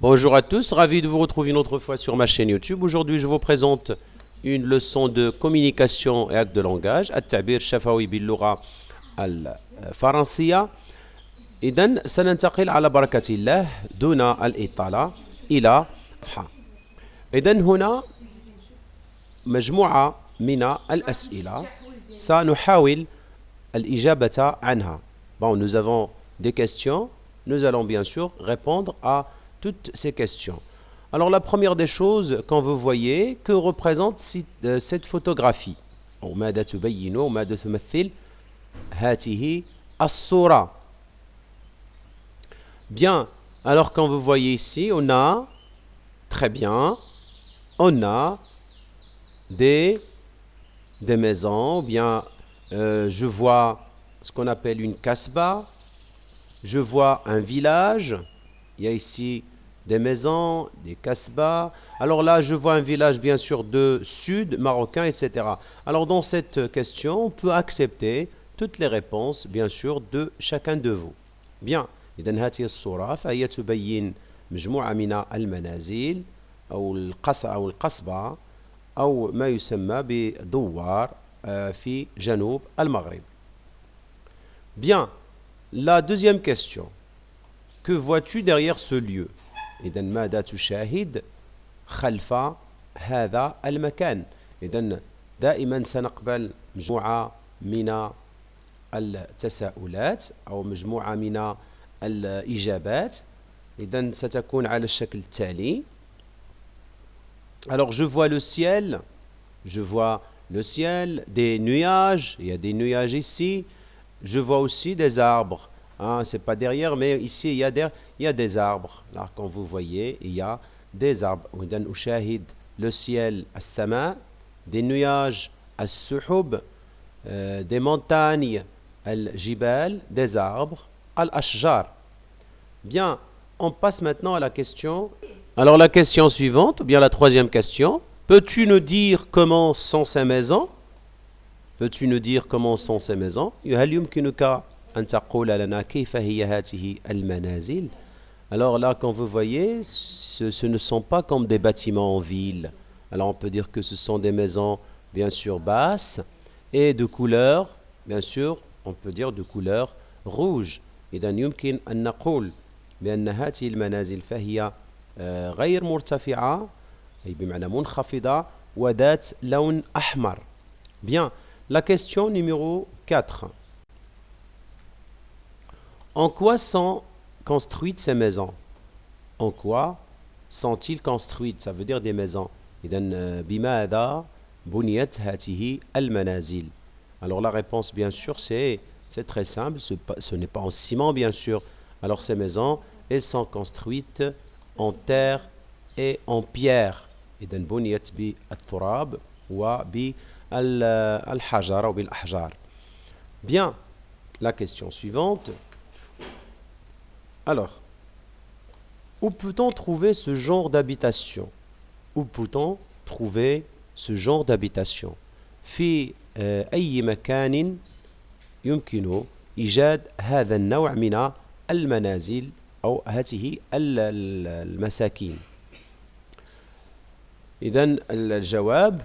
Bonjour à tous, ravi de vous retrouver une autre fois sur ma chaîne YouTube. Aujourd'hui, je vous présente une leçon de communication et acte de langage, التعبير الشفوي باللغة الفرنسية. إذن سننتقل على بركة الله دون الإطالة إلى صفحة. إذن هنا مجموعة من الأسئلة سنحاول الإجابة عنها. Bon, nous avons des questions, nous allons bien sûr répondre à toutes ces questions. Alors la première des choses, quand vous voyez, que représente cette photographie? ماذا تبين وماذا تمثل هذه الصورة? Bien, alors quand vous voyez ici, on a, très bien, on a des maisons, ou bien je vois ce qu'on appelle une kasbah, je vois un village, il y a ici des maisons, des kasbahs. Alors là, je vois un village bien sûr de sud, marocain, etc. Alors dans cette question, on peut accepter toutes les réponses bien sûr de chacun de vous. Bien, إذن هذه الصورة فهي تبين مجموعة من المنازل أو القصبة أو ما يسمى بدوار في جنوب المغرب. Bien, la deuxième question. Que vois-tu derrière ce lieu? إذن ماذا تشاهد خلف هذا المكان؟ إذن دائما سنقبل مجموعة من التساؤلات أو مجموعة من الإجابات. إذن ستكون على الشكل التالي. Alors je vois le ciel, des nuages, il y a des nuages ici. Je vois aussi des arbres. Hein, c'est pas derrière, mais ici il y a des arbres. Là, quand vous voyez, il y a des arbres. إذن أشاهد le ciel, السماء, des nuages, السحب, des montagnes, الجبال, des arbres, الأشجار. Bien, on passe maintenant à la question. Alors la question suivante, ou bien la troisième question. Peux-tu nous dire comment sont ces maisons? Peux-tu nous dire comment sont ces maisons? هل يمكنك أن تقول لنا كيف هي هذه المنازل? Alors là, quand vous voyez, ce ne sont pas comme des bâtiments en ville. Alors on peut dire que ce sont des maisons bien sûr basses et de couleur, bien sûr, on peut dire de couleur rouge. إذا يمكن أن نقول بأن هذه المنازل فهي غير مرتفعة أي بمعنى منخفضة وذات لون أحمر. Bien, la question numéro 4. En quoi sont construites ces maisons? En quoi sont-ils construites? Ça veut dire des maisons. إذن بماذا بنيت هذه المنازل? Alors la réponse bien sûr c'est très simple, ce n'est pas en ciment bien sûr. Alors ces maisons, elles sont construites en terre et en pierre. إذن بنيت بالتراب وبالحجر أو بالأحجار. Bien, la question suivante. Alors, où peut-on trouver ce genre d'habitation? Où peut-on trouver ce genre d'habitation? في أي مكان يمكن إيجاد هذا النوع من المنازل أو هذه المساكين. إذن الجواب,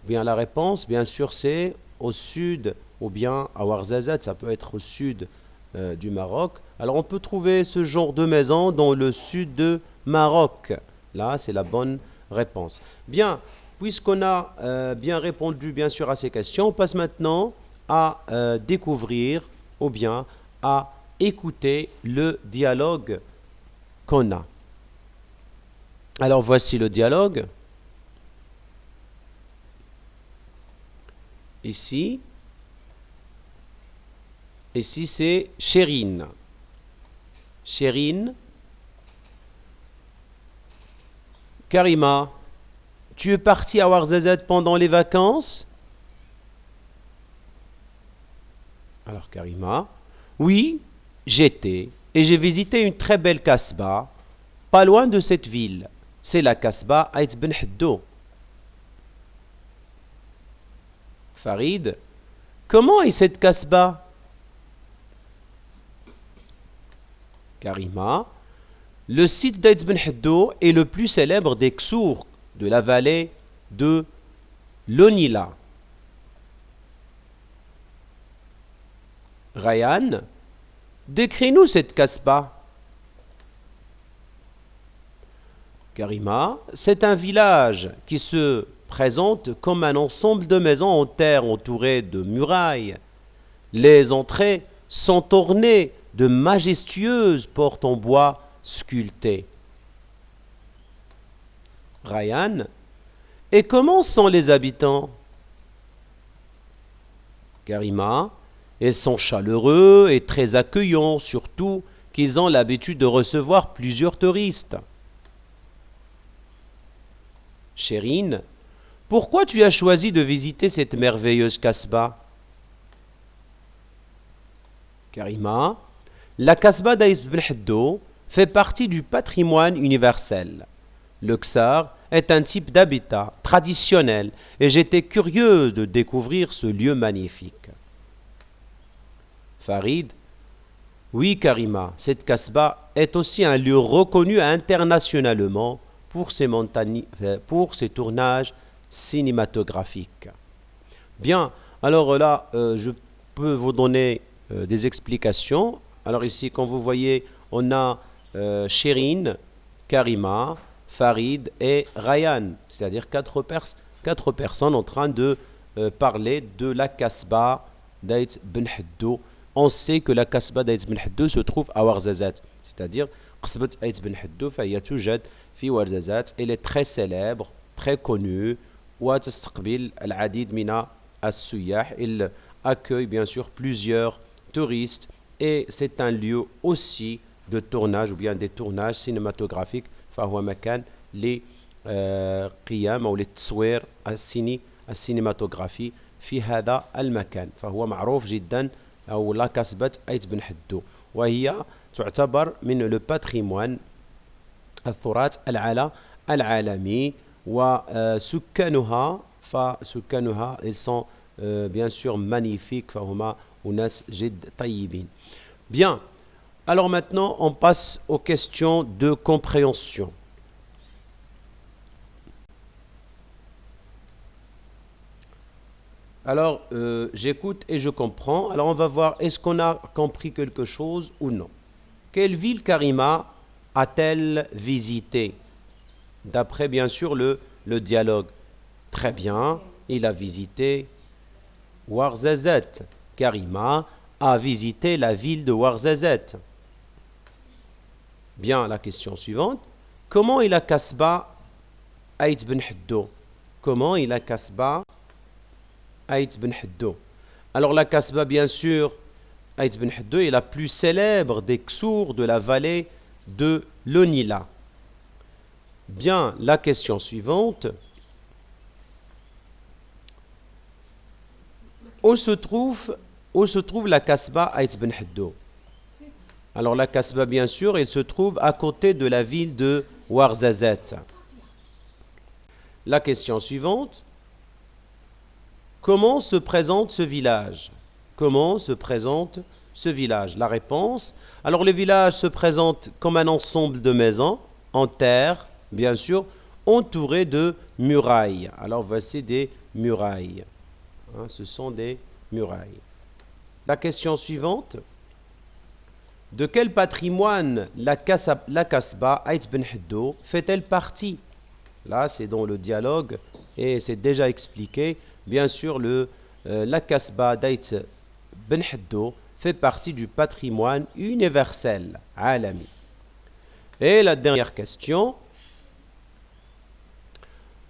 bien la réponse, bien sûr, c'est au sud ou bien à Ouarzazate, ça peut être au sud du Maroc. Alors on peut trouver ce genre de maison dans le sud de Maroc. Là, c'est la bonne réponse. Bien, puisqu'on a bien répondu bien sûr à ces questions, on passe maintenant à découvrir ou bien à écouter le dialogue qu'on a. Alors voici le dialogue. Ici c'est Chérine. Chérine. Karima, tu es partie à Ouarzazate pendant les vacances? Alors Karima, oui, j'étais et j'ai visité une très belle kasbah, pas loin de cette ville. C'est la kasbah Aït Ben Haddo. Farid, comment est cette kasbah? Karima, Le site d'Aït Ben Heddo est le plus célèbre des Ksour de la vallée de l'Onila. Ryan, décris-nous cette Kasbah. Karima, c'est un village qui se présente comme un ensemble de maisons en terre entourées de murailles. Les entrées sont ornées de majestueuses portes en bois sculptées. Ryan, et comment sont les habitants? Karima, ils sont chaleureux et très accueillants, surtout qu'ils ont l'habitude de recevoir plusieurs touristes. Chérine, pourquoi tu as choisi de visiter cette merveilleuse Kasbah? Karima, la Kasbah d'Aït Ben Heddo fait partie du patrimoine universel. Le Ksar est un type d'habitat traditionnel et j'étais curieuse de découvrir ce lieu magnifique. Farid, oui Karima, cette Kasbah est aussi un lieu reconnu internationalement pour ses tournages cinématographiques. Bien, alors là, je peux vous donner des explications. Alors ici, comme vous voyez, on a Chérine, Karima, Farid et Ryan, c'est-à-dire quatre personnes en train de parler de la Kasbah d'Aït Ben Heddo. On sait que la Kasbah d'Aït Ben Heddo se trouve à Ouarzazate, c'est-à-dire قصبة أيت بن حدو فهي توجد في ورزازات. Elle est très célèbre, très connue وتستقبل العديد من السياح. Il accueille bien sûr plusieurs touristes et c'est un lieu aussi de tournage ou bien des tournages cinématographiques. فهو مكان لقيام أو للتصوير السينماتوغرافي في هذا المكان. فهو معروف جدا أو لا كاسبة أيت بن حدو وهي تعتبر من لو باتريموان التراث العالمي. وسكانها ils sont bien sûr magnifiques. فهما أناس جد طيبين. Bien, alors maintenant on passe aux questions de compréhension. Alors j'écoute et je comprends. Alors on va voir est-ce qu'on a compris quelque chose ou non. Quelle ville Karima a-t-elle visité? D'après bien sûr le dialogue. Très bien, il a visité Ouarzazate. Karima a visité la ville de Ouarzazate. Bien, la question suivante. Comment est la Kasbah Aït Ben Heddo? Comment est la Kasbah Aït Ben Heddo? Alors la Kasbah bien sûr Aït Ben Heddo est la plus célèbre des Ksour de la vallée de l'Onila. Bien, la question suivante. Où se trouve la Kasbah Aït Ben Heddo? Alors la Kasbah, bien sûr, elle se trouve à côté de la ville de Ouarzazate. La question suivante. Comment se présente ce village? Comment se présente ce village? La réponse. Alors le village se présente comme un ensemble de maisons en terre, bien sûr, entourées de murailles. Alors voici des murailles. Ce sont des murailles. La question suivante. De quel patrimoine la Kasbah Aït Ben Heddo fait-elle partie? Là, c'est dans le dialogue et c'est déjà expliqué. Bien sûr, la Kasbah d'Aït Ben Heddo fait partie du patrimoine universel, alami. Et la dernière question.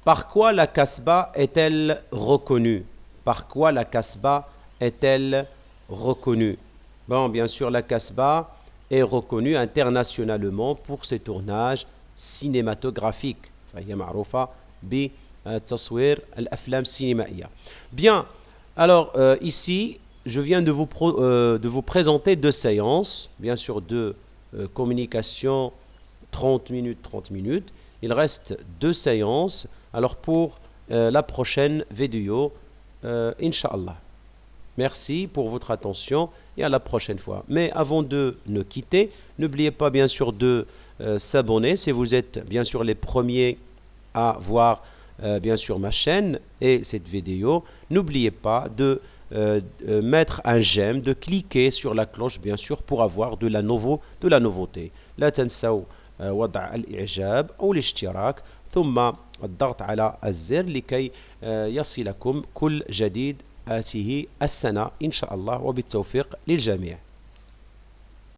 Par quoi la Kasbah est-elle reconnue? Par quoi la Kasbah est-elle reconnue? Bon, bien sûr, la Kasbah est reconnue internationalement pour ses tournages cinématographiques. فهي معروفة بتصوير الأفلام السينمائية. Bien, alors ici, je viens de vous présenter deux séances, bien sûr deux communications 30 minutes. Il reste deux séances. Alors pour la prochaine vidéo, Inch'Allah. Merci pour votre attention et à la prochaine fois. Mais avant de nous quitter, n'oubliez pas bien sûr de s'abonner si vous êtes bien sûr les premiers à voir bien sûr ma chaîne et cette vidéo. N'oubliez pas de mettre un j'aime, de cliquer sur la cloche bien sûr pour avoir de la nouveauté. لا تنسوا وضع الإعجاب أو الاشتراك ثم الضغط على الزر لكي يصلكم كل جديد آتيه السنة إن شاء الله وبالتوفيق للجميع.